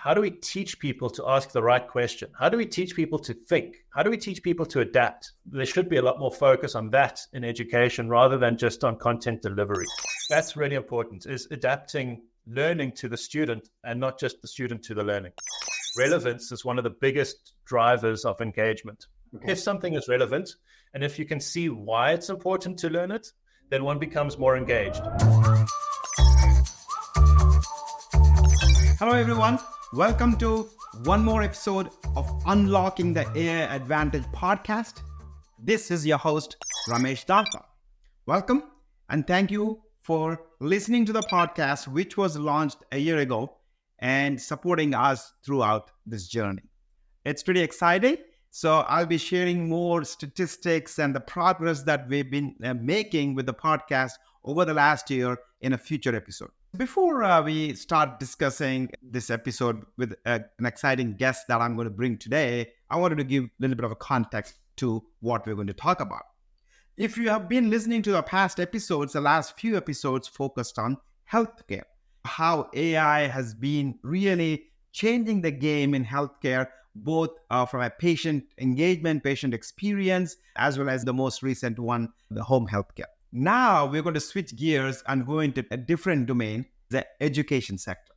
how do we teach people to ask the right question? How do we teach people to think? How do we teach people to adapt? There should be a lot more focus on that in education rather than just on content delivery. That's really important, is adapting learning to the student and not just the student to the learning. Relevance is one of the biggest drivers of engagement. Okay. If something is relevant and if you can see why it's important to learn it, then one becomes more engaged. Hello everyone, welcome to one more episode of Unlocking the AI Advantage podcast. This is your host, Ramesh. Welcome and thank you for listening to the podcast, which was launched a year ago and supporting us throughout this journey. It's pretty exciting. So I'll be sharing more statistics and the progress that we've been making with the podcast over the last year in a future episode. Before we start discussing this episode with an exciting guest that I'm going to bring today, I wanted to give a little bit of a context to what we're going to talk about. If you have been listening to the past episodes, the last few episodes focused on healthcare, how AI has been really changing the game in healthcare, both from a patient engagement, patient experience, as well as the most recent one, the home healthcare. Now we're going to switch gears and go into a different domain, the education sector.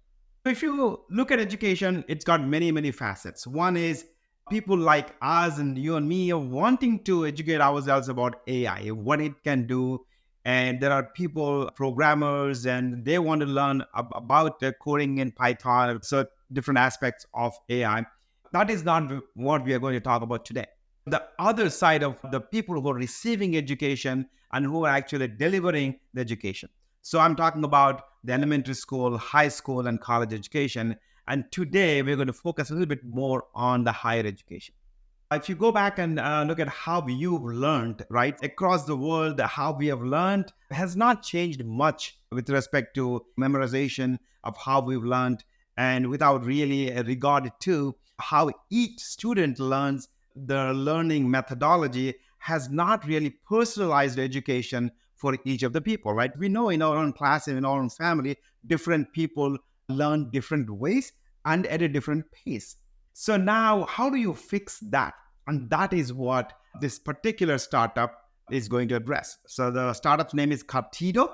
If you look at education, it's got many, many facets. One is people like us and you and me are wanting to educate ourselves about AI, what it can do. And there are people, programmers, and they want to learn about coding in Python, so different aspects of AI. That is not what we are going to talk about today. The other side of the people who are receiving education and who are actually delivering the education. So I'm talking about the elementary school, high school, and college education. And today we're going to focus a little bit more on the higher education. If you go back and look at how you've learned, right, across the world, how we have learned has not changed much with respect to memorization of how we've learned, and without really regard to how each student learns. The learning methodology has not really personalized education for each of the people, right? We know in our own class and in our own family, different people learn different ways and at a different pace. So now, how do you fix that? And that is what this particular startup is going to address. So the startup's name is Cartedo,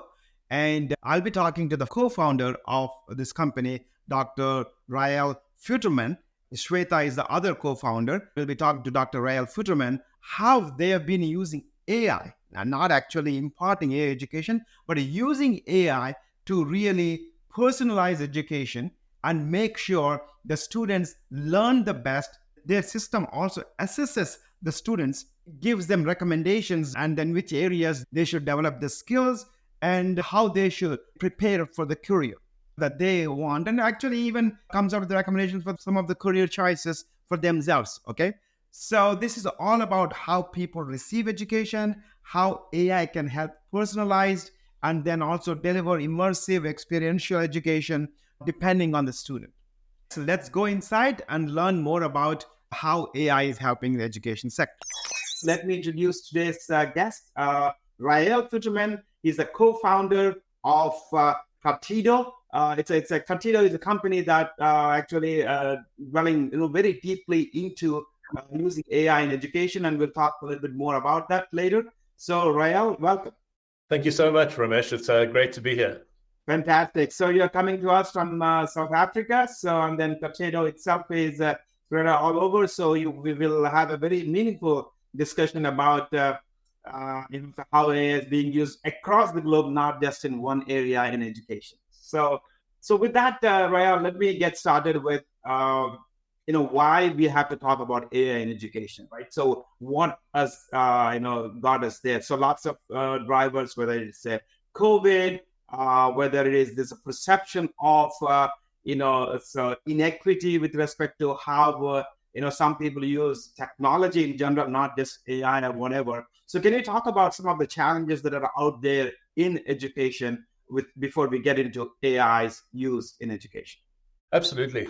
and I'll be talking to the co-founder of this company, Dr. Rael Futerman. Shweta is the other co-founder. We'll be talking to Dr. Rael Futerman, how they have been using AI, and not actually imparting AI education, but using AI to really personalize education and make sure the students learn the best. Their system also assesses the students, gives them recommendations, and then which areas they should develop the skills and how they should prepare for the career that they want, and actually even comes out with the recommendations for some of the career choices for themselves, okay? So this is all about how people receive education, how AI can help personalized, and then also deliver immersive experiential education depending on the student. So let's go inside and learn more about how AI is helping the education sector. Let me introduce today's guest, Rael Futerman. He's the co-founder of Cartedo. Cartedo is a company that actually dwelling very deeply into using AI in education, and we'll talk a little bit more about that later. So, Rael, welcome. Thank you so much, Ramesh. It's great to be here. Fantastic. So you're coming to us from South Africa. So, and then Cartedo itself is spread all over. So we will have a very meaningful discussion about how AI is being used across the globe, not just in one area in education. So with that, Rael, let me get started with, why we have to talk about AI in education, right? So what has, got us there? So lots of drivers, whether it's COVID, whether it is this perception of, inequity with respect to how, some people use technology in general, not just AI or whatever. So can you talk about some of the challenges that are out there in education before we get into AI's use in education? Absolutely.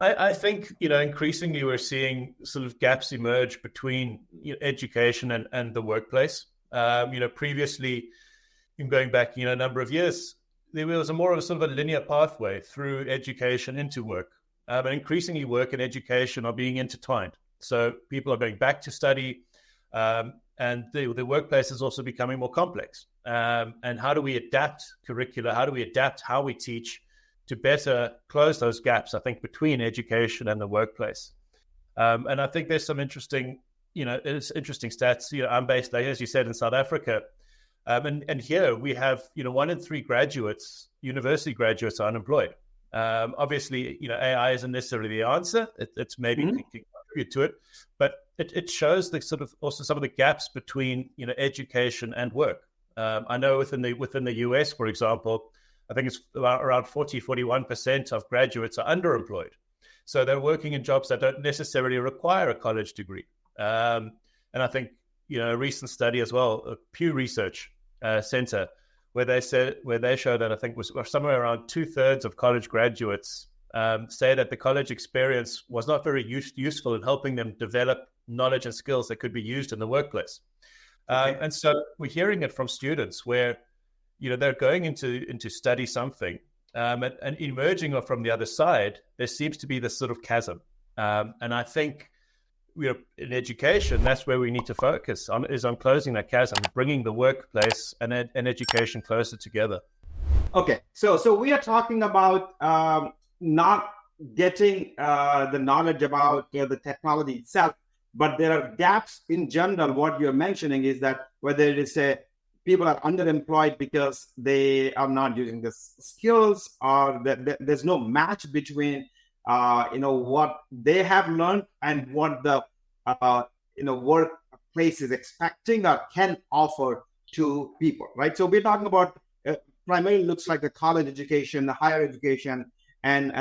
I think, increasingly we're seeing sort of gaps emerge between education and the workplace. Previously, going back, a number of years, there was more of a sort of a linear pathway through education into work. and increasingly work and education are being intertwined. So people are going back to study, and the workplace is also becoming more complex. And how do we adapt curricula? How do we adapt how we teach to better close those gaps, I think, between education and the workplace? And I think there's some interesting, it's interesting stats. I'm based, as you said, in South Africa. And here we have, 1 in 3 graduates, university graduates, are unemployed. Obviously, AI isn't necessarily the answer. It's maybe can contribute to it, but it shows the sort of also some of the gaps between education and work. I know within the US, for example, I think it's around 41% of graduates are underemployed. So they're working in jobs that don't necessarily require a college degree. And I think a recent study as well, a Pew Research Center, where they show that I think was somewhere around 2/3 of college graduates say that the college experience was not very useful in helping them develop knowledge and skills that could be used in the workplace. And so we're hearing it from students where they're going into study something, and emerging from the other side, there seems to be this sort of chasm. And I think in education, that's where we need to focus on closing that chasm, bringing the workplace and education closer together. Okay, so we are talking about not getting the knowledge about the technology itself, but there are gaps in general. What you're mentioning is that whether it is people are underemployed because they are not using the skills, or that there's no match between what they have learned and what the workplace is expecting or can offer to people, right? So we're talking about primarily looks like the college education, the higher education, and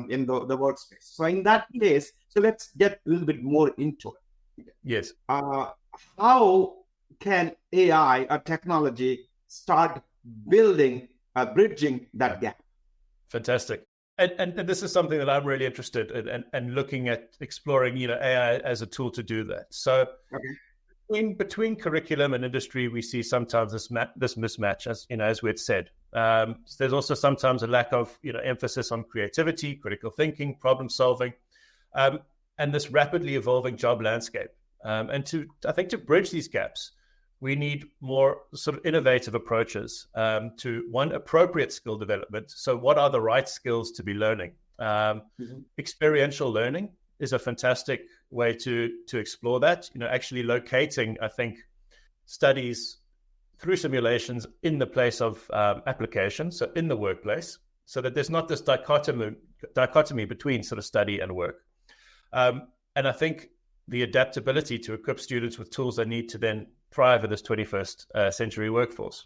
in the workspace. So in that case, so let's get a little bit more into it. Yes. How can AI or technology start bridging that gap? Fantastic. And this is something that I'm really interested in and looking at exploring, AI as a tool to do that. So between curriculum and industry, we see sometimes this mismatch, as we had said. There's also sometimes a lack of, emphasis on creativity, critical thinking, problem solving, and this rapidly evolving job landscape. And I think to bridge these gaps, we need more sort of innovative approaches to appropriate skill development. So what are the right skills to be learning? Experiential learning is a fantastic way to explore that, actually locating, I think, studies through simulations in the place of application, so in the workplace, so that there's not this dichotomy between sort of study and work. And I think the adaptability to equip students with tools they need to then thrive in this 21st century workforce.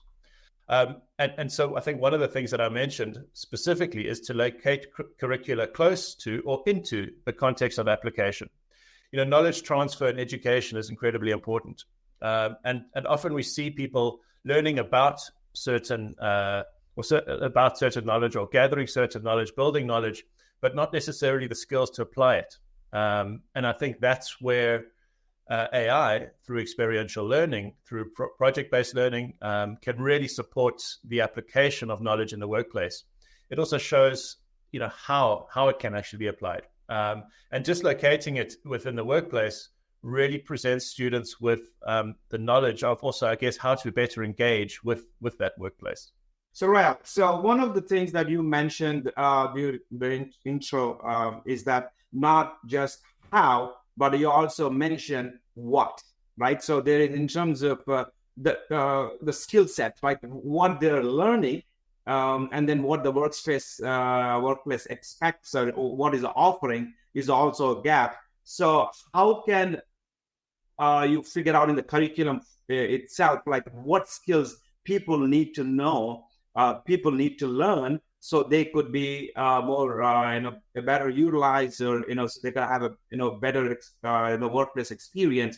And so I think one of the things that I mentioned specifically is to locate curricula close to or into the context of application. Knowledge transfer in education is incredibly important. And often we see people learning about certain knowledge or gathering certain knowledge, building knowledge, but not necessarily the skills to apply it. And I think that's where AI, through experiential learning, through project-based learning, can really support the application of knowledge in the workplace. It also shows, how it can actually be applied. And just locating it within the workplace really presents students with the knowledge of also, I guess, how to better engage with that workplace. So, Rael, so one of the things that you mentioned during the intro is that not just how, but you also mentioned what, right? So there is, in terms of the skill set, right? What they're learning, and then what the workplace expects or what is offering is also a gap. So how can you figure out in the curriculum itself, like what skills people need to know, people need to learn, so they could be more, better utilized, or so they can have a better workplace experience.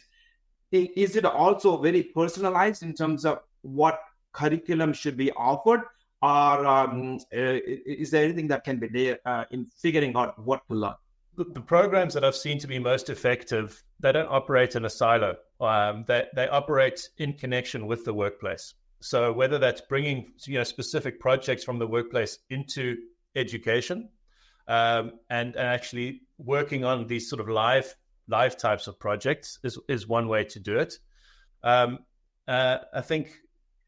Is it also very personalized in terms of what curriculum should be offered, or is there anything that can be there in figuring out what to learn? The programs that I've seen to be most effective, they don't operate in a silo. They operate in connection with the workplace. So whether that's bringing specific projects from the workplace into education, and actually working on these sort of live types of projects is one way to do it. I think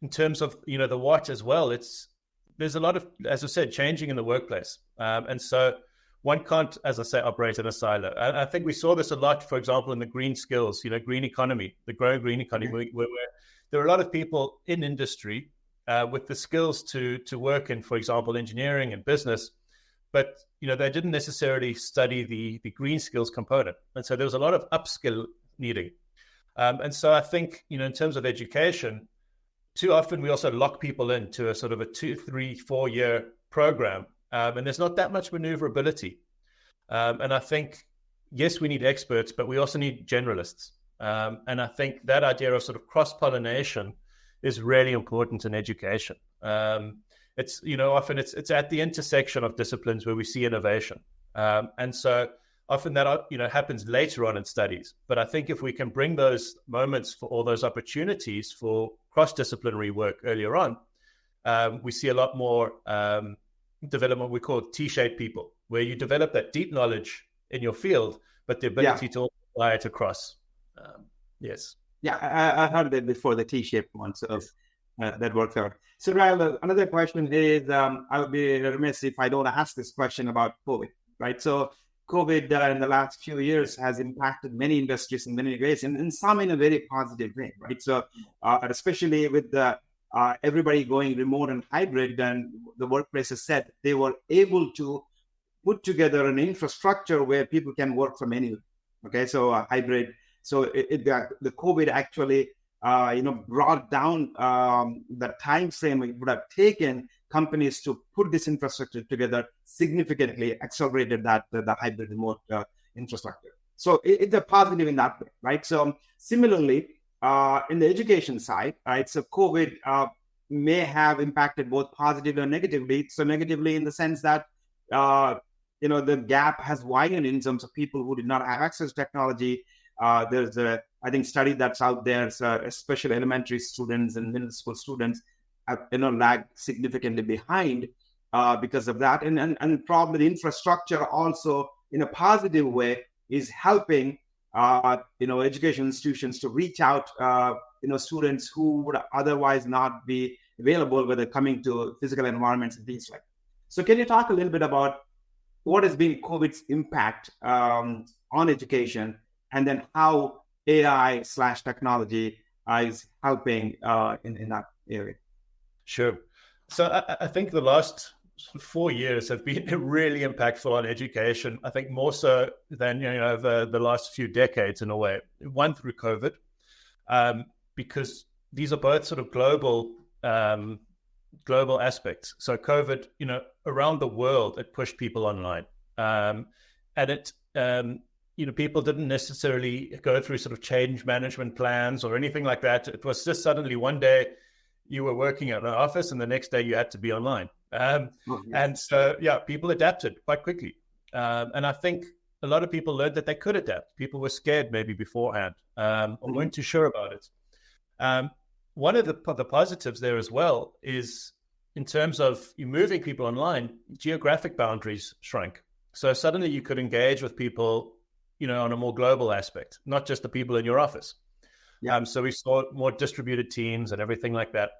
in terms of, the what as well, there's a lot of, as I said, changing in the workplace. And so one can't, as I say, operate in a silo. I think we saw this a lot, for example, in the green skills, green economy, the growing green economy, where there are a lot of people in industry with the skills to work in, for example, engineering and business, but they didn't necessarily study the green skills component. And so there was a lot of upskill needing. And so I think, in terms of education, too often we also lock people into a sort of a 2, 3, 4 year program. And there's not that much maneuverability. And I think, yes, we need experts, but we also need generalists. And I think that idea of sort of cross-pollination is really important in education. It's, often it's at the intersection of disciplines where we see innovation. And so often that, happens later on in studies. But I think if we can bring those moments for all those opportunities for cross-disciplinary work earlier on, we see a lot more development we call T-shaped people, where you develop that deep knowledge in your field, but the ability to apply it across. Yes. Yeah, I heard that before, the T-shaped one, so that works out. So, Rael, another question is, I would be remiss if I don't ask this question about COVID, right? So, COVID in the last few years has impacted many industries in many ways, and some in a very positive way, right? So, especially with the everybody going remote and hybrid, and the workplaces said they were able to put together an infrastructure where people can work from anywhere. Okay, so hybrid. So the COVID actually, brought down the time frame it would have taken companies to put this infrastructure together, significantly accelerated that the hybrid remote infrastructure. So it's a positive in that way, right? So similarly, in the education side, right? So COVID may have impacted both positively and negatively. So negatively in the sense that the gap has widened in terms of people who did not have access to technology. There's a, I think, study that's out there, so especially elementary students and middle school students have lagged significantly behind because of that, and probably the infrastructure also in a positive way is helping education institutions to reach out students who would otherwise not be available, whether coming to physical environments and things like that. So can you talk a little bit about what has been COVID's impact on education, and then how AI/technology is helping in that area? Sure. So I think the last 4 years have been really impactful on education. I think more so than the last few decades in a way. One, through COVID, because these are both sort of global aspects. So COVID, around the world, it pushed people online, and it people didn't necessarily go through sort of change management plans or anything like that. It was just suddenly one day you were working at an office and the next day you had to be online. And so, people adapted quite quickly. And I think a lot of people learned that they could adapt. People were scared maybe beforehand or weren't too sure about it. One of the positives there as well is in terms of you moving people online, geographic boundaries shrank. So suddenly you could engage with people, on a more global aspect, not just the people in your office. So we saw more distributed teams and everything like that.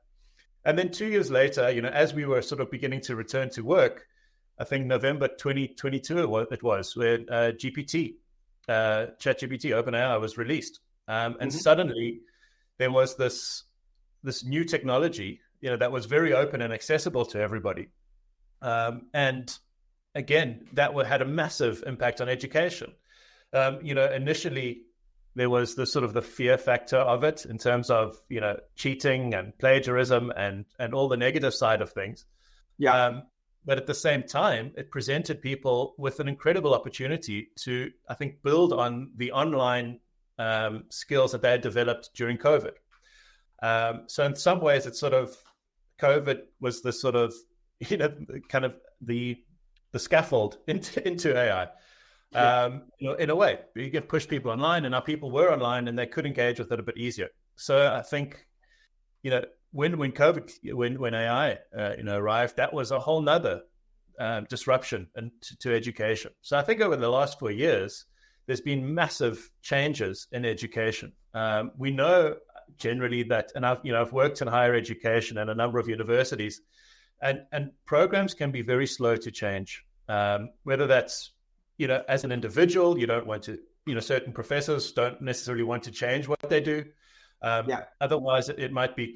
And then 2 years later, as we were sort of beginning to return to work, I think November 2022 it was where ChatGPT, OpenAI, was released. And suddenly there was this new technology, that was very open and accessible to everybody. And again, that had a massive impact on education. Initially, there was the sort of the fear factor of it in terms of, cheating and plagiarism and all the negative side of things. But at the same time, it presented people with an incredible opportunity to, I think, build on the online skills that they had developed during COVID. So in some ways, it's sort of, COVID was the sort of, kind of the scaffold into AI. In a way, you can push people online, and our people were online and they could engage with it a bit easier. So I think, when AI, arrived, that was a whole nother disruption to education. So I think over the last 4 years, there's been massive changes in education. We know generally that, and I've worked in higher education and a number of universities, and programs can be very slow to change. Whether that's, as an individual, you don't want to, certain professors don't necessarily want to change what they do. Otherwise, it might be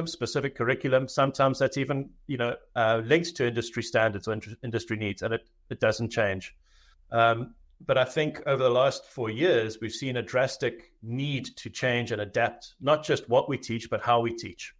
specific curriculum. Sometimes that's even, linked to industry standards or industry needs, and it doesn't change. But I think over the last 4 years, we've seen a drastic need to change and adapt, not just what we teach, but how we teach.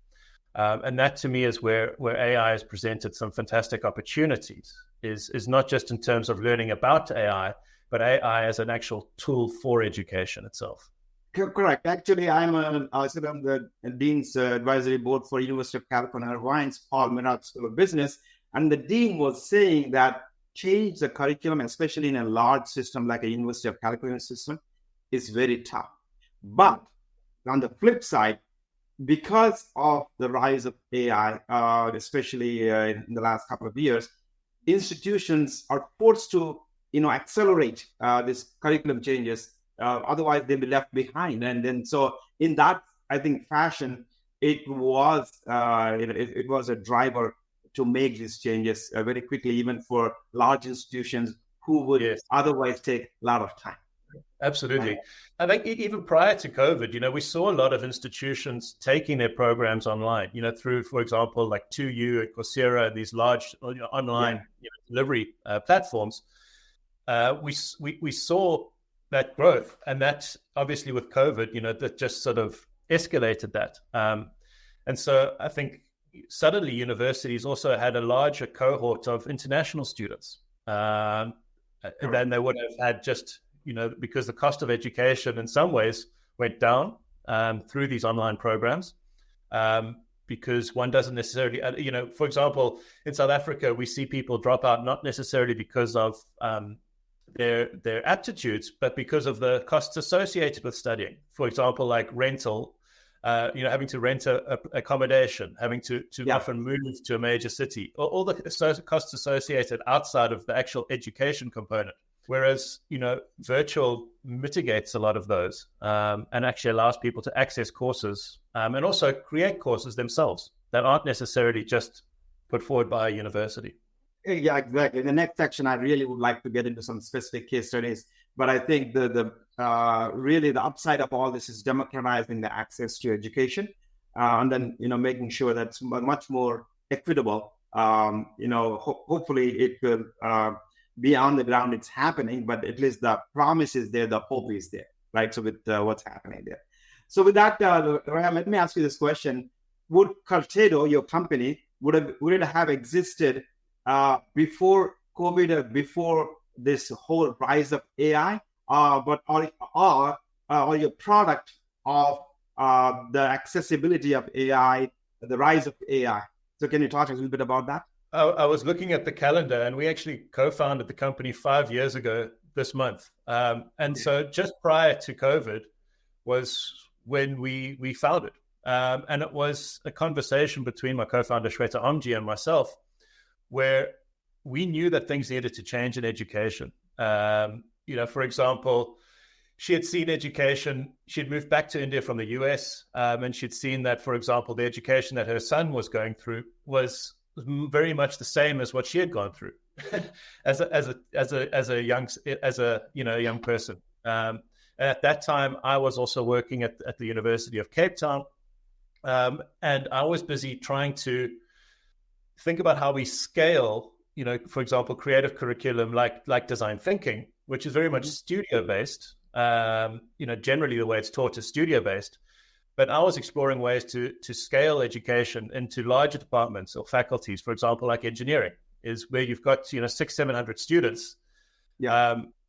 And that to me is where AI has presented some fantastic opportunities, is not just in terms of learning about AI, but AI as an actual tool for education itself. Correct. Actually, I sit on the Dean's Advisory Board for University of California, Irvine's Paul Menard School of Business. And the Dean was saying that change the curriculum, especially in a large system like a University of California system, is very tough. But on the flip side, because of the rise of AI, especially in the last couple of years, institutions are forced to, accelerate this curriculum changes. Otherwise, they'll be left behind. And then, so in that, I think, fashion, it was a driver to make these changes very quickly, even for large institutions who would otherwise take a lot of time. Absolutely. I think even prior to COVID, we saw a lot of institutions taking their programs online, through, for example, like 2U and Coursera and these large online delivery platforms. We saw that growth, and that obviously with COVID, that just sort of escalated that. And so I think suddenly universities also had a larger cohort of international students than they would have had just, because the cost of education in some ways went down through these online programs, because one doesn't necessarily, for example, in South Africa, we see people drop out not necessarily because of their aptitudes, but because of the costs associated with studying. For example, like rental, having to rent a accommodation, having to often move to a major city, all the costs associated outside of the actual education component. Whereas, virtual mitigates a lot of those and actually allows people to access courses and also create courses themselves that aren't necessarily just put forward by a university. Yeah, exactly. In the next section, I really would like to get into some specific case studies, but I think the really the upside of all this is democratizing the access to education, and then making sure that's much more equitable. Hopefully it will be on the ground. It's happening, but at least the promise is there, the hope is there, right? So with what's happening there. So with that, Rael, let me ask you this question: would Cartedo, your company, would it have existed before COVID, or before this whole rise of AI, but or your product of the accessibility of AI, the rise of AI? So can you talk a little bit about that? I was looking at the calendar, and we actually co-founded the company 5 years ago this month. So just prior to COVID was when we founded. And it was a conversation between my co-founder, Shweta Omji, and myself, where we knew that things needed to change in education. For example, she had seen education. She'd moved back to India from the US, and she'd seen that, for example, the education that her son was going through was very much the same as what she had gone through as a young person. And at that time, I was also working at the University of Cape Town, and I was busy trying to think about how we scale, for example, creative curriculum like design thinking, which is very much studio based. Generally the way it's taught is studio based. But I was exploring ways to scale education into larger departments or faculties, for example, like engineering, is where you've got 600-700 students.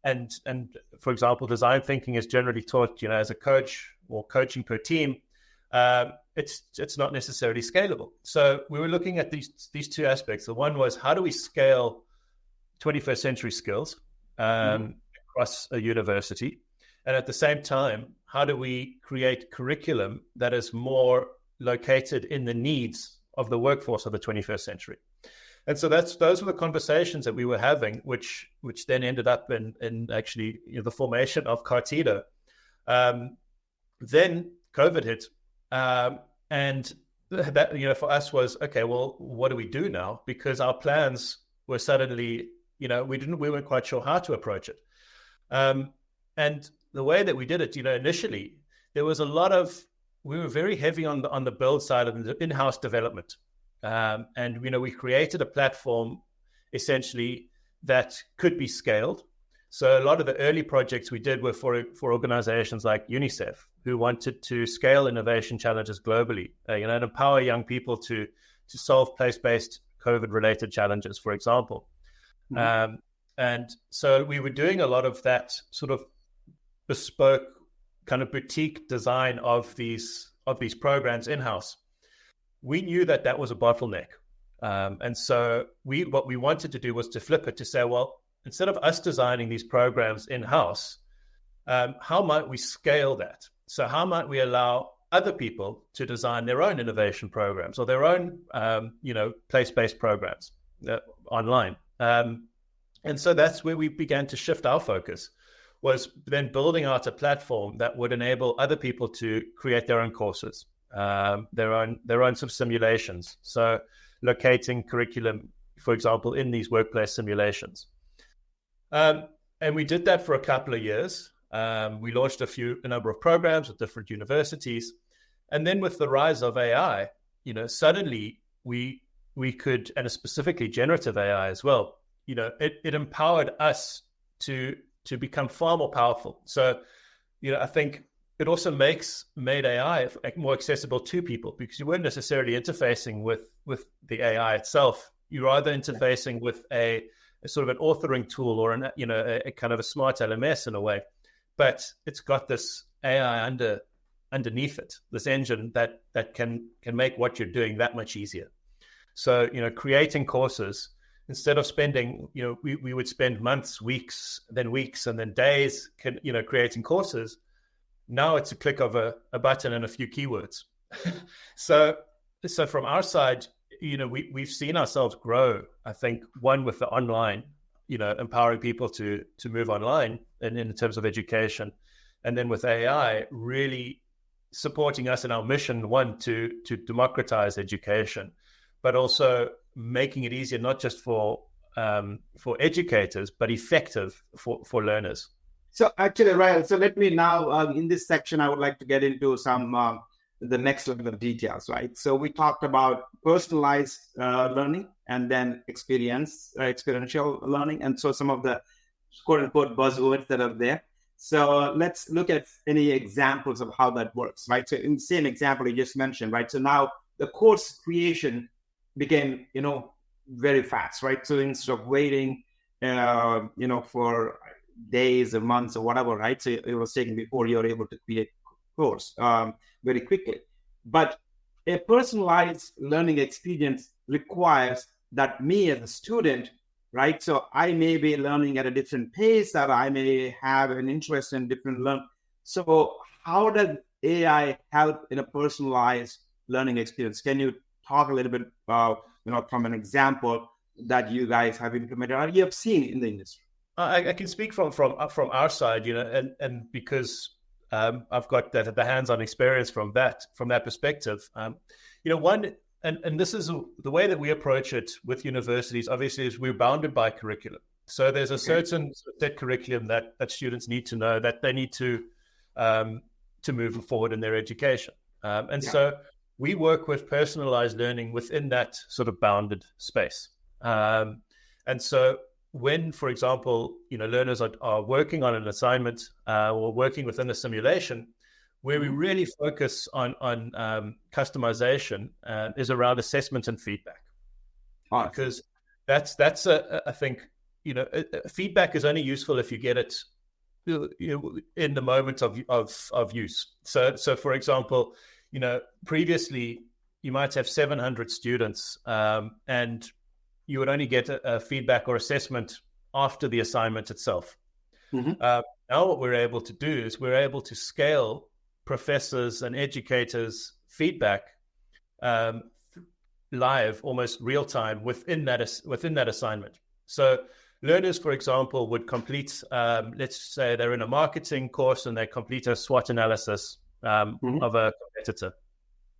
And for example, design thinking is generally taught as a coach or coaching per team. It's not necessarily scalable. So we were looking at these two aspects. The one was, how do we scale 21st century skills across a university? And at the same time, how do we create curriculum that is more located in the needs of the workforce of the 21st century? And so those were the conversations that we were having, which then ended up in actually the formation of Cartedo. Then COVID hit, and that for us was, okay, well, what do we do now? Because our plans were suddenly, we weren't quite sure how to approach it. And the way that we did it, initially there was we were very heavy on the build side of the in-house development. And we created a platform essentially that could be scaled. So a lot of the early projects we did were for organizations like UNICEF, who wanted to scale innovation challenges globally, and empower young people to solve place-based COVID-related challenges, for example. Mm-hmm. And so we were doing a lot of that sort of bespoke kind of boutique design of these programs in-house. We knew that was a bottleneck. And so what we wanted to do was to flip it to say, well, instead of us designing these programs in-house, how might we scale that? So how might we allow other people to design their own innovation programs or their own, place-based programs online? And so that's where we began to shift our focus, was then building out a platform that would enable other people to create their own courses, their own sort of simulations. So locating curriculum, for example, in these workplace simulations. And we did that for a couple of years. We launched a number of programs with different universities. And then with the rise of AI, suddenly we could, and specifically generative AI as well, it empowered us to become far more powerful. So, I think it also made AI more accessible to people, because you weren't necessarily interfacing with the AI itself. You're either interfacing with a sort of an authoring tool or a kind of a smart LMS in a way, but it's got this AI underneath it, this engine that can make what you're doing that much easier. So, creating courses, instead of spending, we would spend months, weeks, and then days, creating courses. Now it's a click of a button and a few keywords. So from our side, we've seen ourselves grow. I think one with the online, empowering people to move online and in terms of education, and then with AI really supporting us in our mission, one, to democratize education, but also making it easier not just for educators, but effective for learners. So actually, Rael, so let me now, in this section, I would like to get into some the next level of details, right? So we talked about personalized learning and then experiential learning. And so some of the quote unquote buzzwords that are there. So let's look at any examples of how that works, right? So in the same example you just mentioned, right? So now the course creation became, very fast, right? So instead of waiting, for days or months or whatever, right? So it was taken before you're able to create a course very quickly. But a personalized learning experience requires that me as a student, right? So I may be learning at a different pace, or I may have an interest in different learning. So how does AI help in a personalized learning experience? Can you talk a little bit about, from an example that you guys have implemented or you have seen in the industry? I can speak from our side, and because I've got the hands-on experience from that perspective. One, and this is the way that we approach it with universities. Obviously, is we're bounded by curriculum. So there's a certain set curriculum that students need to know, that they need to move forward in their education. So we work with personalized learning within that sort of bounded space. And so when, for example, learners are working on an assignment or working within a simulation, where we really focus on customization is around assessment and feedback. Awesome. Because that's I think, feedback is only useful if you get it in the moment of use. So for example, previously you might have 700 students and you would only get a feedback or assessment after the assignment itself. Mm-hmm. Now what we're able to do is we're able to scale professors and educators' feedback live, almost real time within that assignment. So learners, for example, would complete, let's say they're in a marketing course and they complete a SWOT analysis of a competitor.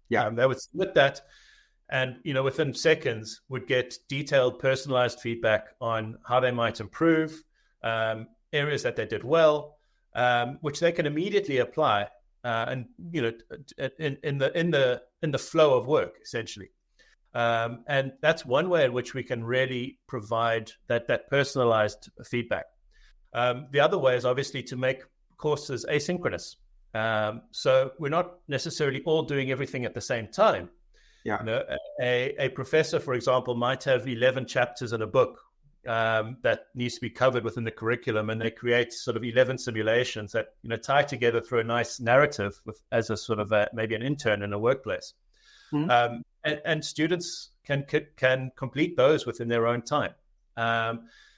Yeah. They would submit that, and within seconds would get detailed, personalized feedback on how they might improve, areas that they did well, which they can immediately apply, and in the flow of work, essentially. And that's one way in which we can really provide that personalized feedback. The other way is obviously to make courses asynchronous. So we're not necessarily all doing everything at the same time. Yeah. A professor, for example, might have 11 chapters in a book that needs to be covered within the curriculum, and they create sort of 11 simulations that tie together through a nice narrative as a sort of maybe an intern in a workplace. And students can complete those within their own time.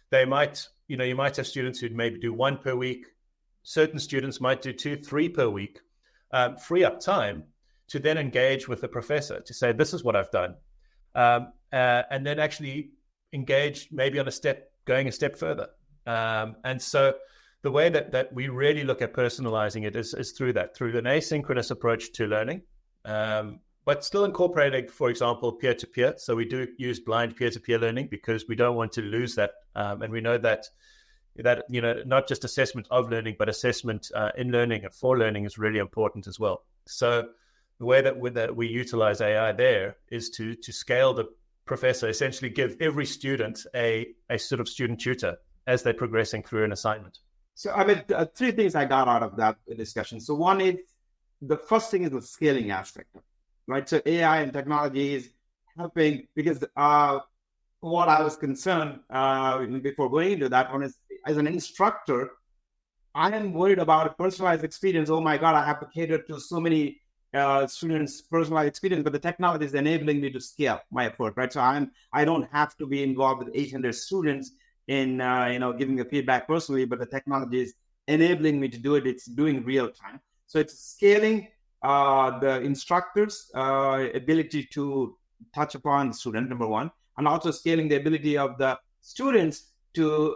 They might, you might have students who'd maybe do one per week. Certain students might do 2, 3 per week, free up time to then engage with the professor to say, this is what I've done. And then actually engage maybe on going a step further. And so the way that we really look at personalizing it is through an asynchronous approach to learning, but still incorporating, for example, peer-to-peer. So we do use blind peer-to-peer learning because we don't want to lose that. And we know that not just assessment of learning, but assessment in learning and for learning is really important as well. So the way that we utilize AI there is to scale the professor, essentially give every student a sort of student tutor as they're progressing through an assignment. So, three things I got out of that discussion. So one is, the first thing is the scaling aspect, right? So AI and technology is helping, because what I was concerned before going into that one is, as an instructor, I am worried about a personalized experience. Oh my God, I have to cater to so many students' personalized experience, but the technology is enabling me to scale my effort, right? So I don't have to be involved with 800 students in giving the feedback personally, but the technology is enabling me to do it. It's doing real time. So it's scaling the instructor's ability to touch upon the student, number one, and also scaling the ability of the students to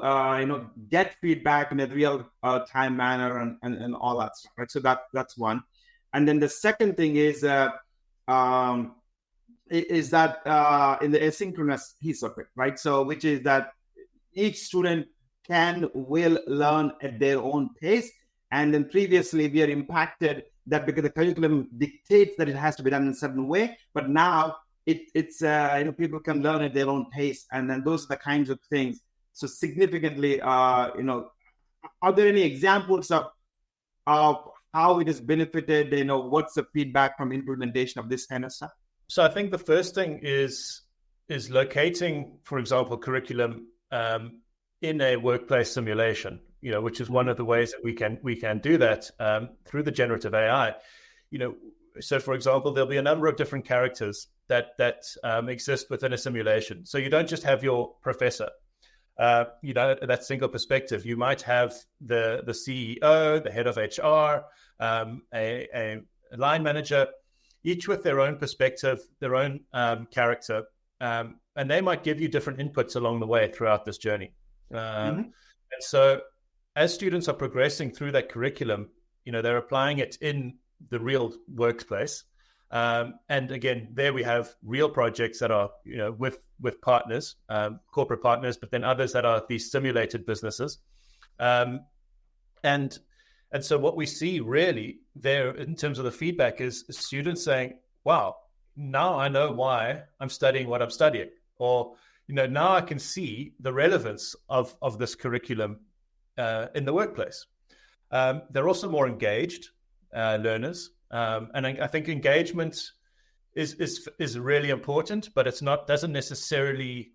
get feedback in a real time manner and all that stuff, right? So that's one. And then the second thing is that in the asynchronous piece of it, right? So which is that each student will learn at their own pace. And then previously we are impacted that because the curriculum dictates that it has to be done in a certain way, but now it's people can learn at their own pace. And then those are the kinds of things. So significantly, are there any examples of how it has benefited, what's the feedback from implementation of this kind of stuff? So I think the first thing is locating, for example, curriculum in a workplace simulation, which is one of the ways that we can do that through the generative AI. So for example, there'll be a number of different characters that exist within a simulation. So you don't just have your professor. That single perspective. You might have the CEO, the head of HR, a line manager, each with their own perspective, their own character, and they might give you different inputs along the way throughout this journey. And so as students are progressing through that curriculum, they're applying it in the real workplace. And again, there we have real projects that are, with partners, corporate partners, but then others that are these simulated businesses. And so what we see really there in terms of the feedback is students saying, wow, now I know why I'm studying what I'm studying. Or, now I can see the relevance of this curriculum in the workplace. They're also more engaged learners. And I think engagement is really important, but doesn't necessarily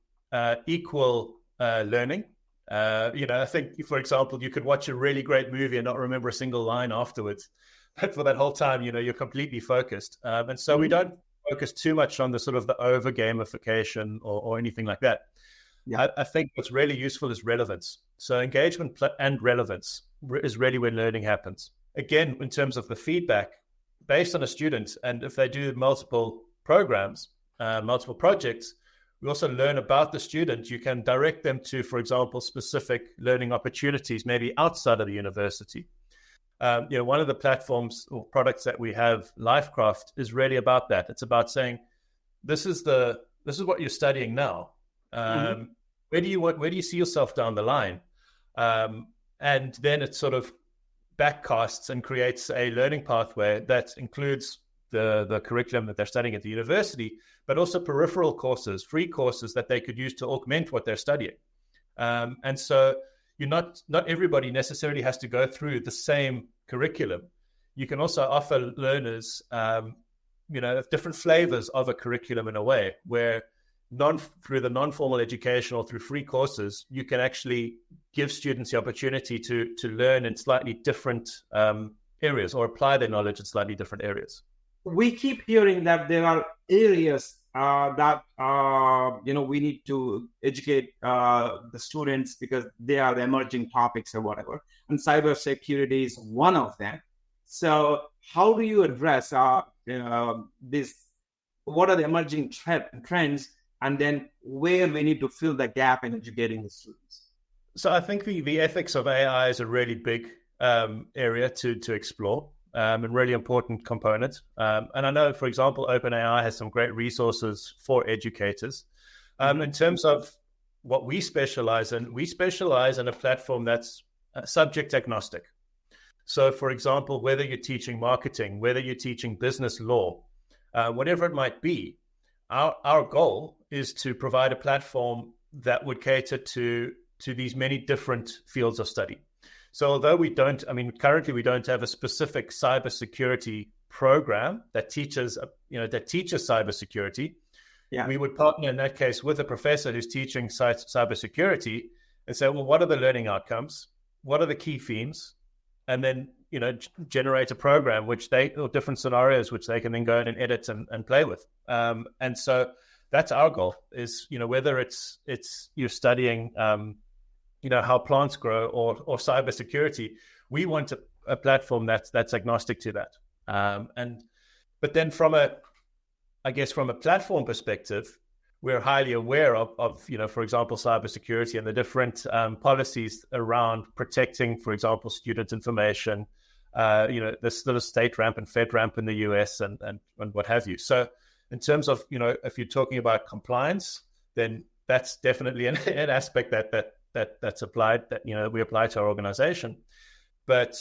equal learning. I think, for example, you could watch a really great movie and not remember a single line afterwards, but for that whole time, you're completely focused. And so we don't focus too much on the sort of the over gamification or anything like that. Yeah. I think what's really useful is relevance. So engagement and relevance is really when learning happens. Again, in terms of the feedback, based on a student, and if they do multiple programs, multiple projects, we also learn about the student. You can direct them to, for example, specific learning opportunities, maybe outside of the university. One of the platforms or products that we have, LifeCraft, is really about that. It's about saying, this is what you're studying now. Where do you see yourself down the line? And then it sort of backcasts and creates a learning pathway that includes the curriculum that they're studying at the university, but also peripheral courses, free courses that they could use to augment what they're studying. And so not everybody necessarily has to go through the same curriculum. You can also offer learners, different flavors of a curriculum in a way where through the non-formal education or through free courses, you can actually give students the opportunity to learn in slightly different areas or apply their knowledge in slightly different areas. We keep hearing that there are areas that we need to educate the students because they are the emerging topics or whatever, and cybersecurity is one of them. So how do you address this? What are the emerging trends, and then where we need to fill the gap in educating the students? So I think the ethics of AI is a really big area to explore. And really important component. And I know, for example, OpenAI has some great resources for educators. In terms of what we specialize in a platform that's subject agnostic. So, for example, whether you're teaching marketing, whether you're teaching business law, whatever it might be, our goal is to provide a platform that would cater to these many different fields of study. So although currently we don't have a specific cybersecurity program that teaches cybersecurity, we would partner in that case with a professor who's teaching cybersecurity and say, well, what are the learning outcomes? What are the key themes? And then, generate a program or different scenarios which they can then go in and edit and play with. And so that's our goal is, whether it's you're studying how plants grow or cybersecurity, we want a platform that's agnostic to that. But then from a platform perspective, we're highly aware of for example, cybersecurity and the different policies around protecting, for example, student information. There's still a state ramp and FedRAMP in the US and what have you. So in terms of, if you're talking about compliance, then that's definitely an aspect that's applied, that we apply to our organization. But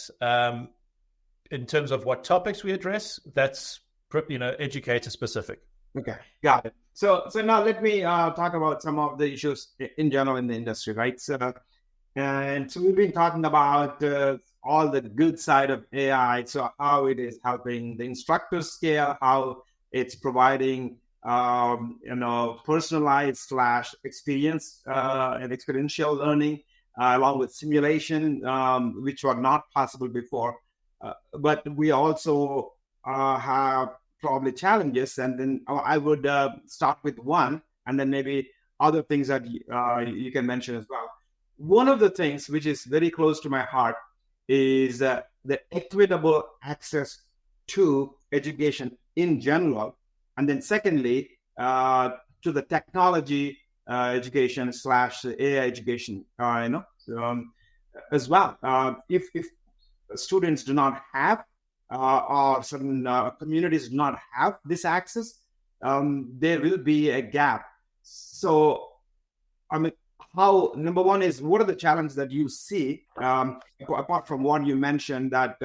in terms of what topics we address, that's educator specific. Okay, got it. So now let me talk about some of the issues in general in the industry, right? So we've been talking about all the good side of AI. So how it is helping the instructors scale, how it's providing personalized / experience and experiential learning, along with simulation, which were not possible before. But we also have probably challenges, and then I would start with one, and then maybe other things that you can mention as well. One of the things which is very close to my heart is the equitable access to education in general, and then secondly, to the technology education / AI education, as well. If students do not have, or certain communities do not have this access, there will be a gap. So, how, number one is, what are the challenges that you see, apart from what you mentioned that,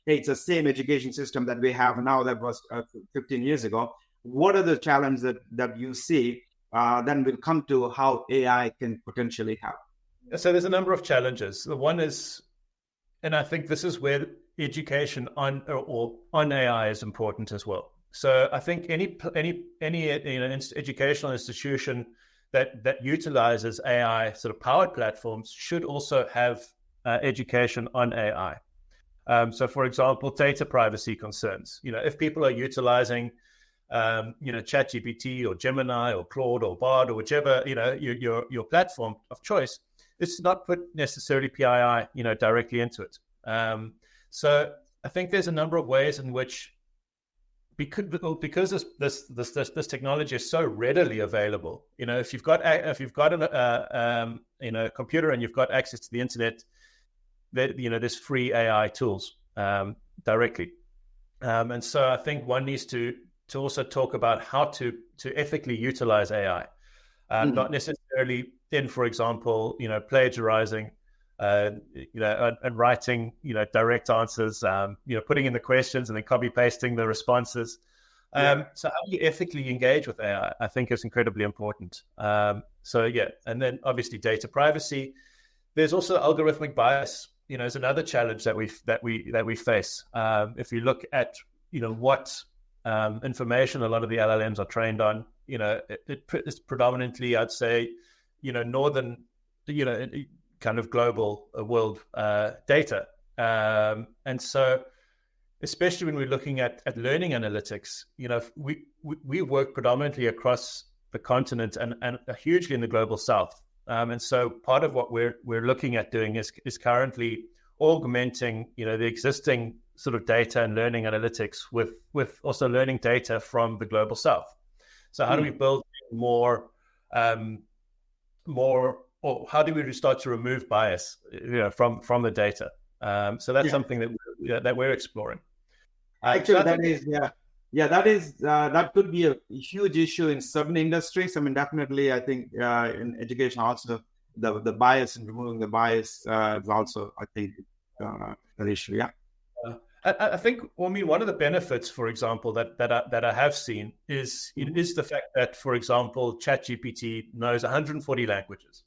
hey, it's the same education system that we have now that was 15 years ago. What are the challenges that you see? Then we'll come to how AI can potentially help. So there's a number of challenges. The one is, and I think this is where education on AI is important as well. So I think any educational institution that utilizes AI sort of powered platforms should also have education on AI. So, for example, data privacy concerns. If people are utilizing ChatGPT or Gemini or Claude or Bard or whichever your platform of choice, it's not put necessarily PII directly into it. So I think there's a number of ways in which because this technology is so readily available. If you've got a computer and you've got access to the internet, there's free AI tools directly. And so I think one needs to also talk about how to ethically utilize AI, not necessarily in, for example, plagiarizing, and writing, direct answers, putting in the questions and then copy pasting the responses. So how you ethically engage with AI, I think, is incredibly important. And then obviously data privacy. There's also algorithmic bias. Is another challenge that we face. If you look at what information a lot of the LLMs are trained on, it's predominantly, I'd say, northern, kind of global world data. And so, especially when we're looking at learning analytics, we work predominantly across the continent and hugely in the global south. And so part of what we're looking at doing is currently augmenting, the existing sort of data and learning analytics with also learning data from the global south. So how do we build more, or how do we start to remove bias, from the data? So that's something that we're exploring. Actually, that could be a huge issue in certain industries. I mean, definitely, I think in education also, the bias and removing the bias is also, I think, an issue. Yeah. I think, one of the benefits, for example, that I have seen is the fact that, for example, ChatGPT knows 140 languages,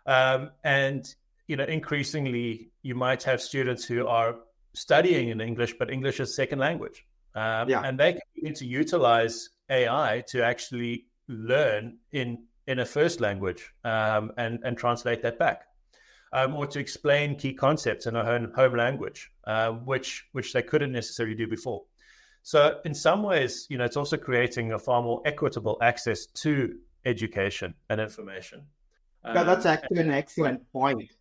and increasingly you might have students who are studying in English, but English is second language. And they can begin to utilize AI to actually learn in a first language, and translate that back, or to explain key concepts in a home language, which they couldn't necessarily do before. So in some ways, it's also creating a far more equitable access to education and information. That's actually an excellent point.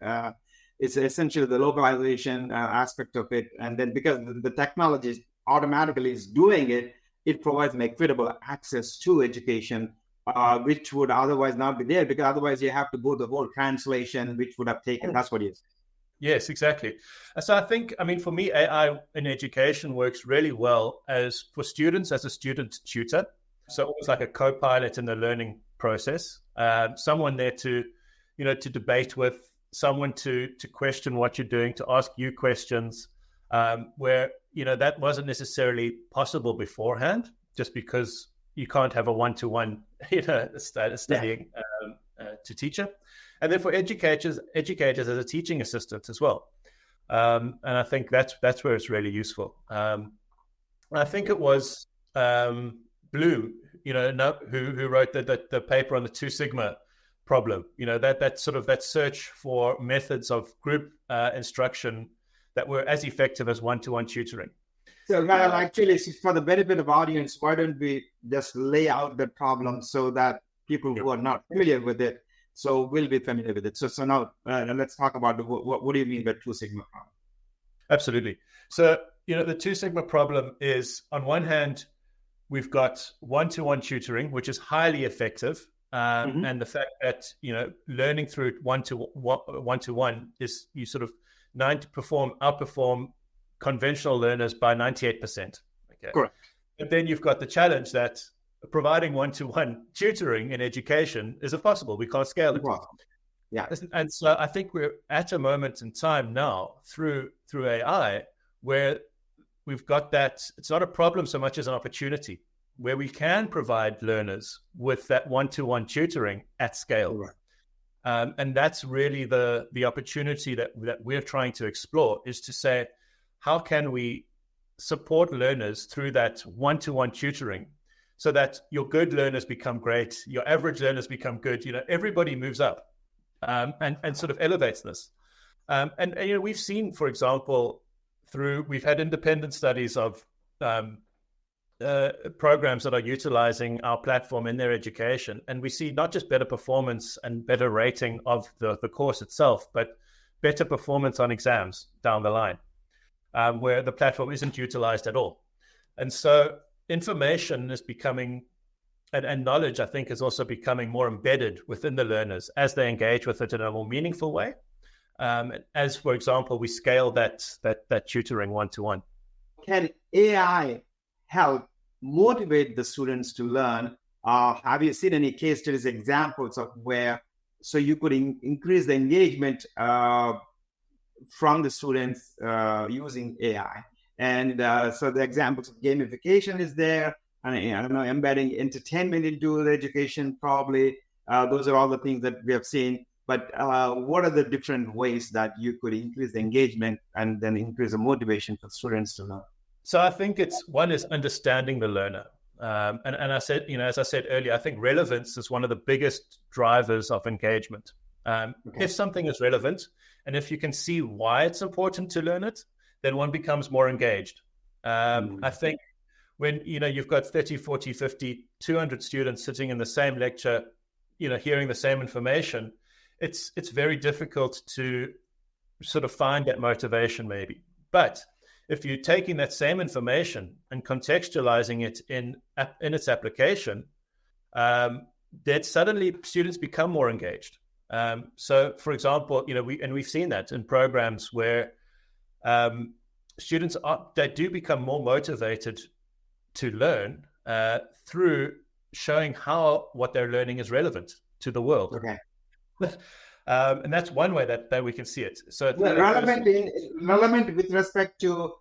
It's essentially the localization aspect of it. And then because the technology automatically is doing it, it provides an equitable access to education, which would otherwise not be there, because otherwise you have to go the whole translation, which would have taken. That's what it is. Yes, exactly. So I think, for me, AI in education works really well for students as a student tutor. So almost like a co-pilot in the learning process, someone there to debate with, someone to question what you're doing, to ask you questions, where that wasn't necessarily possible beforehand, just because you can't have a one-to-one studying to teacher. And then for educators as a teaching assistant as well. And I think that's where it's really useful. I think it was Bloom, who wrote the paper on the 2 Sigma problem. That search for methods of group instruction that were as effective as one-to-one tutoring. So, Rael, actually, for the benefit of audience, why don't we just lay out the problem so that people who are not familiar with it, will be familiar with it. So now let's talk about what do you mean by 2 Sigma problem? Absolutely. So, the 2 Sigma problem is, on one hand, we've got one-to-one tutoring, which is highly effective. And the fact that, learning through one-to-one is you sort of outperform conventional learners by 98%. Okay. Correct. But then you've got the challenge that providing one-to-one tutoring in education is impossible. We can't scale it. Wow. Yeah. And so I think we're at a moment in time now through AI where we've got that. It's not a problem so much as an opportunity, where we can provide learners with that one-to-one tutoring at scale. Right. And that's really the opportunity that we're trying to explore, is to say, how can we support learners through that one-to-one tutoring so that your good learners become great, your average learners become good, everybody moves up, and sort of elevates this. And we've seen, for example, we've had independent studies of programs that are utilizing our platform in their education. And we see not just better performance and better rating of the course itself, but better performance on exams down the line, where the platform isn't utilized at all. And so information is becoming, and knowledge, I think, is also becoming more embedded within the learners as they engage with it in a more meaningful way. As, for example, we scale that tutoring one-to-one. Can AI help motivate the students to learn? Have you seen any case studies, examples of where so you could increase the engagement from the students using AI? And so the examples of gamification is there. And I don't know, embedding entertainment into the education, probably. Those are all the things that we have seen. But what are the different ways that you could increase the engagement and then increase the motivation for students to learn? So I think one is understanding the learner. And I said, as I said earlier, I think relevance is one of the biggest drivers of engagement. If something is relevant, and if you can see why it's important to learn it, then one becomes more engaged. I think when, you've got 30, 40, 50, 200 students sitting in the same lecture, hearing the same information, it's very difficult to sort of find that motivation maybe. But if you're taking that same information and contextualizing it in its application, then suddenly students become more engaged. So, for example, we've seen that in programs where students they do become more motivated to learn through showing how what they're learning is relevant to the world. Okay. And that's one way that we can see it. So relevant with respect to,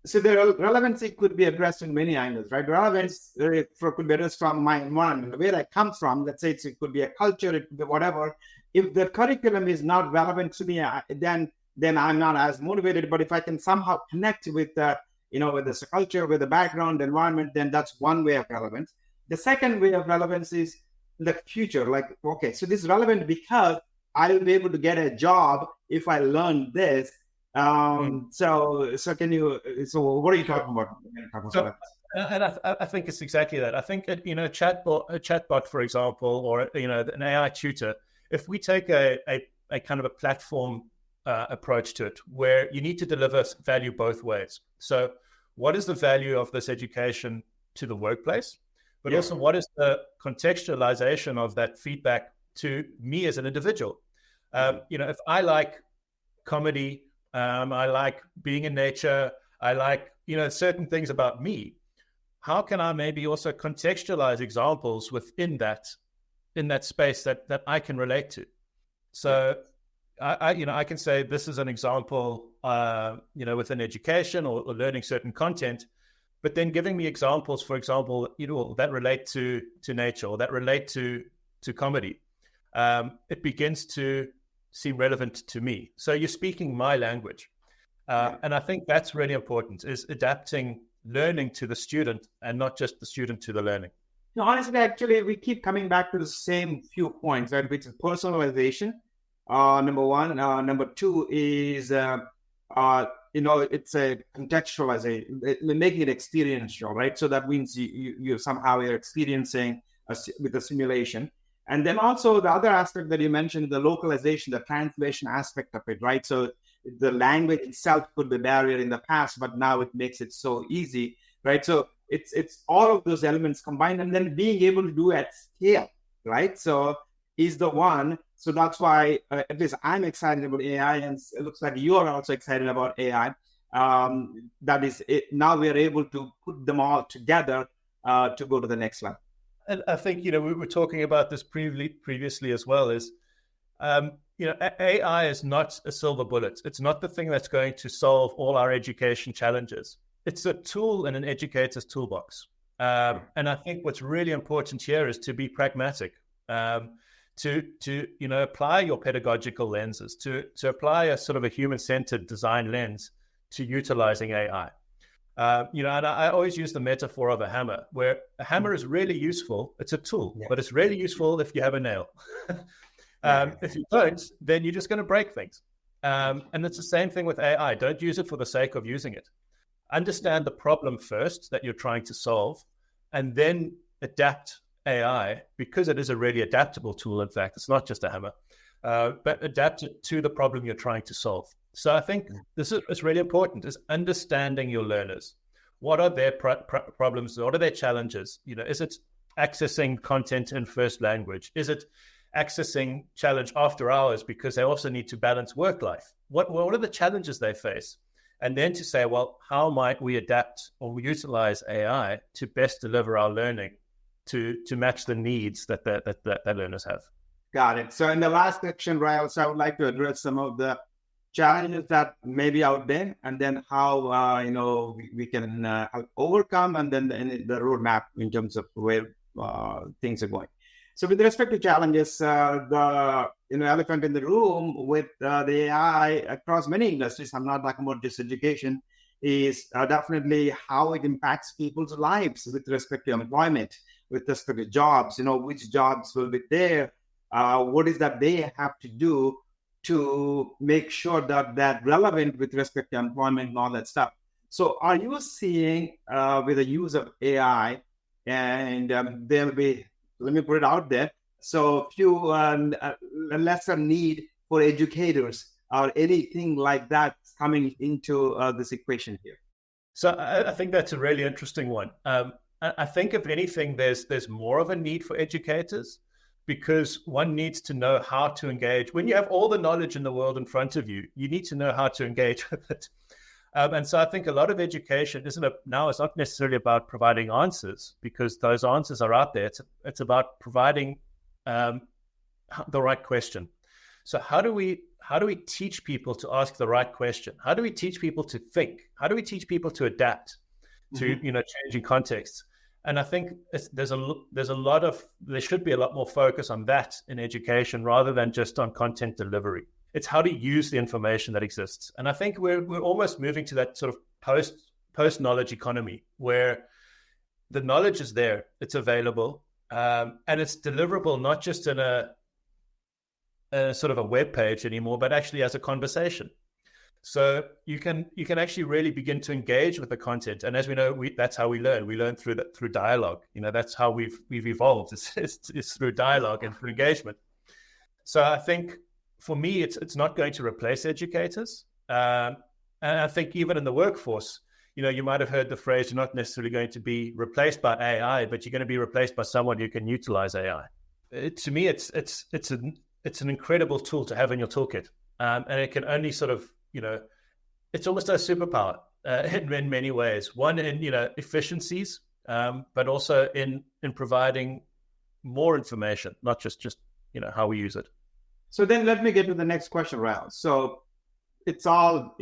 so the relevancy could be addressed in many angles, right? Relevance could be addressed from my environment, where I come from. Let's say it could be a culture, it could be whatever. If the curriculum is not relevant to me, then I'm not as motivated. But if I can somehow connect with with the culture, with the background, the environment, then that's one way of relevance. The second way of relevance is the future. Like, okay, so this is relevant because I will be able to get a job if I learn this. So what are you talking about? And I think it's exactly that. I think a chatbot, for example, or an AI tutor, if we take a kind of a platform approach to it, where you need to deliver value both ways. So, what is the value of this education to the workplace? But also, what is the contextualization of that feedback to me as an individual? If I like comedy, I like being in nature, I like, certain things about me, how can I maybe also contextualize examples within in that space that I can relate to? So I can say this is an example, within education or learning certain content, but then giving me examples, for example, that relate to nature or that relate to comedy. It begins to seem relevant to me. So you're speaking my language. And I think that's really important, is adapting learning to the student and not just the student to the learning. No, honestly, actually, we keep coming back to the same few points, right? Which is personalization, number one. Number two is, it's a contextualization, making it experiential, right? So that means you somehow you're experiencing with the simulation. And then also the other aspect that you mentioned, the localization, the translation aspect of it, right? So the language itself could be a barrier in the past, but now it makes it so easy, right? So it's all of those elements combined, and then being able to do at scale, right? So is the one. So that's why at least I'm excited about AI, and it looks like you are also excited about AI. That is it. Now we are able to put them all together to go to the next level. And I think, we were talking about this previously as well, is, AI is not a silver bullet. It's not the thing that's going to solve all our education challenges. It's a tool in an educator's toolbox. And I think what's really important here is to be pragmatic, to apply your pedagogical lenses, to apply a sort of a human-centered design lens to utilizing AI. And I always use the metaphor of a hammer, where a hammer is really useful. It's a tool, but it's really useful if you have a nail. If you don't, then you're just going to break things. And it's the same thing with AI. Don't use it for the sake of using it. Understand the problem first that you're trying to solve, and then adapt AI, because it is a really adaptable tool. In fact, it's not just a hammer, but adapt it to the problem you're trying to solve. So I think this is really important, is understanding your learners. What are their problems? What are their challenges? Is it accessing content in first language? Is it accessing challenge after hours because they also need to balance work life? What are the challenges they face? And then to say, well, how might we adapt or utilize AI to best deliver our learning to match the needs that learners have? Got it. So in the last section, Rael, so I would like to address some of the challenges that may be out there, and then how we can overcome, and then the roadmap in terms of where things are going. So with respect to challenges, the elephant in the room with the AI across many industries, I'm not talking about just education, is definitely how it impacts people's lives with respect to employment, with respect to jobs, which jobs will be there, what is that they have to do to make sure that that's relevant with respect to employment and all that stuff. So are you seeing with the use of AI, and there'll be, let me put it out there, so few lesser need for educators or anything like that coming into this equation here? So I think that's a really interesting one. I think if anything, there's more of a need for educators, because one needs to know how to engage. When you have all the knowledge in the world in front of you, you need to know how to engage with it. And so I think a lot of education it's not necessarily about providing answers, because those answers are out there. It's about providing the right question. So how do we teach people to ask the right question? How do we teach people to think? How do we teach people to adapt to changing contexts? And I think there should be a lot more focus on that in education rather than just on content delivery. It's how to use the information that exists. And I think we're almost moving to that sort of post-knowledge economy where the knowledge is there, it's available, and it's deliverable not just in a sort of a web page anymore, but actually as a conversation. So you can actually really begin to engage with the content. And as we know, that's how we learn. We learn through dialogue. That's how we've evolved. It's through dialogue and through engagement. So I think for me, it's not going to replace educators. And I think even in the workforce, you might have heard the phrase, you're not necessarily going to be replaced by AI, but you're going to be replaced by someone who can utilize AI. To me, it's an incredible tool to have in your toolkit. And it can only sort of, it's almost a superpower in many ways. One in, efficiencies, but also in providing more information, not just how we use it. So then let me get to the next question, Rael. So it's all,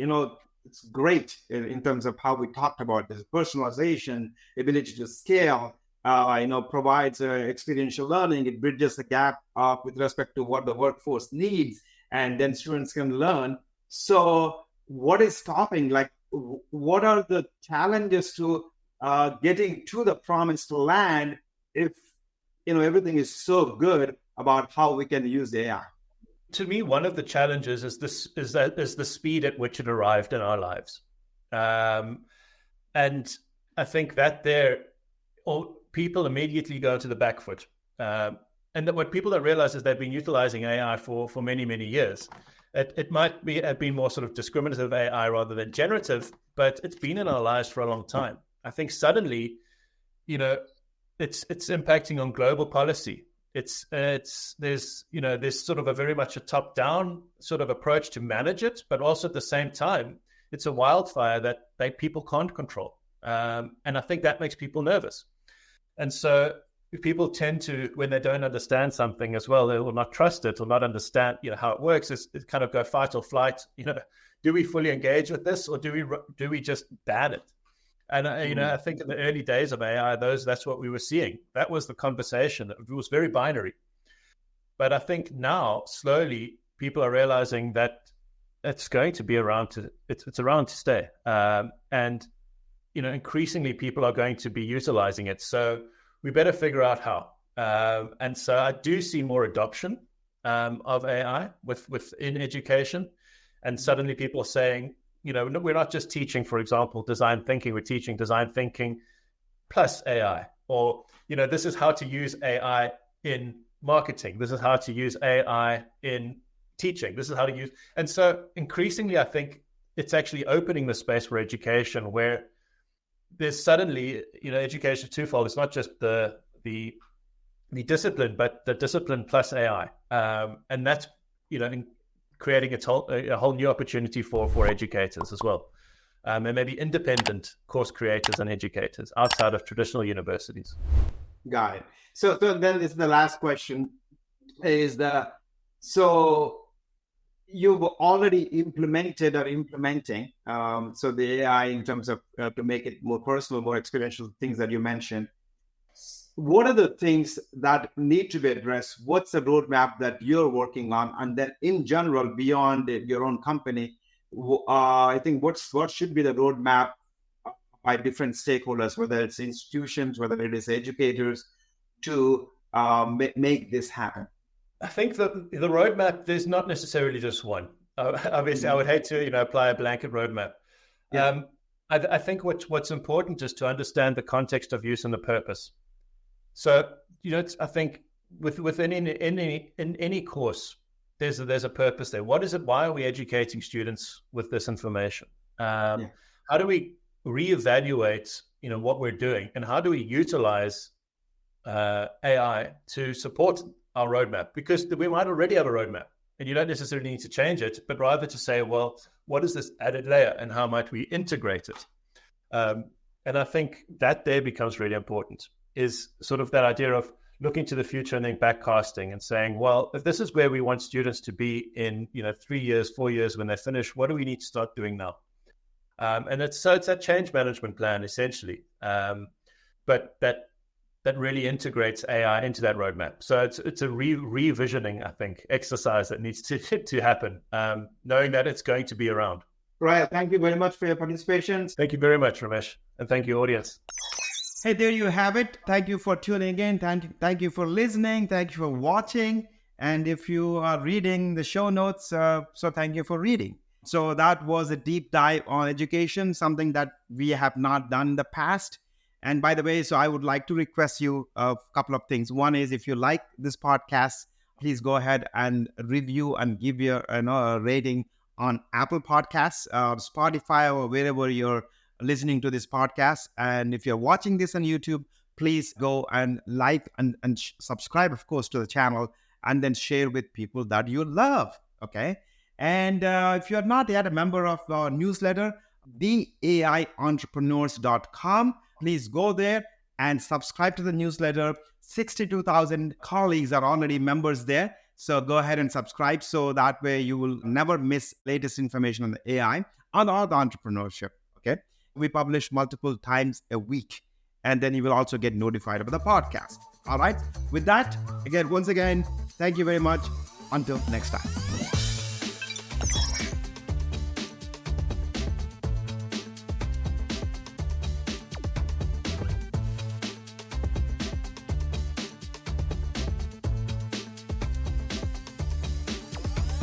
it's great in terms of how we talked about this personalization, ability to scale, provides experiential learning. It bridges the gap with respect to what the workforce needs, and then students can learn. So what is stopping? Like, what are the challenges to getting to the promised land if, everything is so good about how we can use AI? To me, one of the challenges is the speed at which it arrived in our lives. And I think that people immediately go to the back foot. And that what people don't realize is they've been utilizing AI for many, many years. It might have been more sort of discriminative AI rather than generative, but it's been in our lives for a long time. I think suddenly, it's impacting on global policy. There's sort of a very much a top-down sort of approach to manage it, but also at the same time, it's a wildfire that people can't control. And I think that makes people nervous. And so people tend to, when they don't understand something as well, they will not trust it or not understand, how it works. It's kind of go fight or flight. Do we fully engage with this, or do we just ban it? And I think in the early days of AI, that's what we were seeing. That was the conversation. It was very binary. But I think now, slowly, people are realizing that it's going to be around it's around to stay. And increasingly, people are going to be utilizing it. So we better figure out how. And so I do see more adoption of AI within education. And suddenly people are saying, we're not just teaching, for example, design thinking. We're teaching design thinking plus AI. Or, this is how to use AI in marketing. This is how to use AI in teaching. This is how to use. And so increasingly, I think it's actually opening the space for education where there's suddenly, education twofold. It's not just the discipline, but the discipline plus AI. And that's, creating a whole new opportunity for educators as well. And maybe independent course creators and educators outside of traditional universities. Got it. So then it's the last question so you've already implemented or implementing, so the AI in terms of to make it more personal, more experiential, things that you mentioned. What are the things that need to be addressed? What's the roadmap that you're working on? And then in general, beyond your own company, I think what should be the roadmap by different stakeholders, whether it's institutions, whether it is educators, to make this happen? I think the roadmap, there's not necessarily just one. Obviously, I would hate to apply a blanket roadmap. Yeah. I think what's important is to understand the context of use and the purpose. So I think within any course, there's a purpose there. What is it? Why are we educating students with this information? How do we reevaluate what we're doing, and how do we utilize AI to support our roadmap? Because we might already have a roadmap, and you don't necessarily need to change it, but rather to say, well, what is this added layer, and how might we integrate it? And I think that there becomes really important, is sort of that idea of looking to the future and then backcasting and saying, well, if this is where we want students to be in 3 years, 4 years when they finish, what do we need to start doing now? And it's a change management plan essentially, but that really integrates AI into that roadmap. So it's a revisioning, I think, exercise that needs to happen, knowing that it's going to be around. Right. Thank you very much for your participation. Thank you very much, Ramesh, and thank you, audience. Hey, there you have it. Thank you for tuning in. Thank you for listening. Thank you for watching. And if you are reading the show notes, so thank you for reading. So that was a deep dive on education, something that we have not done in the past. And by the way, so I would like to request you a couple of things. One is, if you like this podcast, please go ahead and review and give your a rating on Apple Podcasts, Spotify, or wherever you're listening to this podcast. And if you're watching this on YouTube, please go and like and subscribe, of course, to the channel, and then share with people that you love. Okay. And if you're not yet a member of our newsletter, theAIentrepreneurs.com, please go there and subscribe to the newsletter. 62,000 colleagues are already members there. So go ahead and subscribe, so that way you will never miss latest information on the AI and all the entrepreneurship. Okay. We publish multiple times a week, and then you will also get notified about the podcast. All right. With that, once again, thank you very much. Until next time.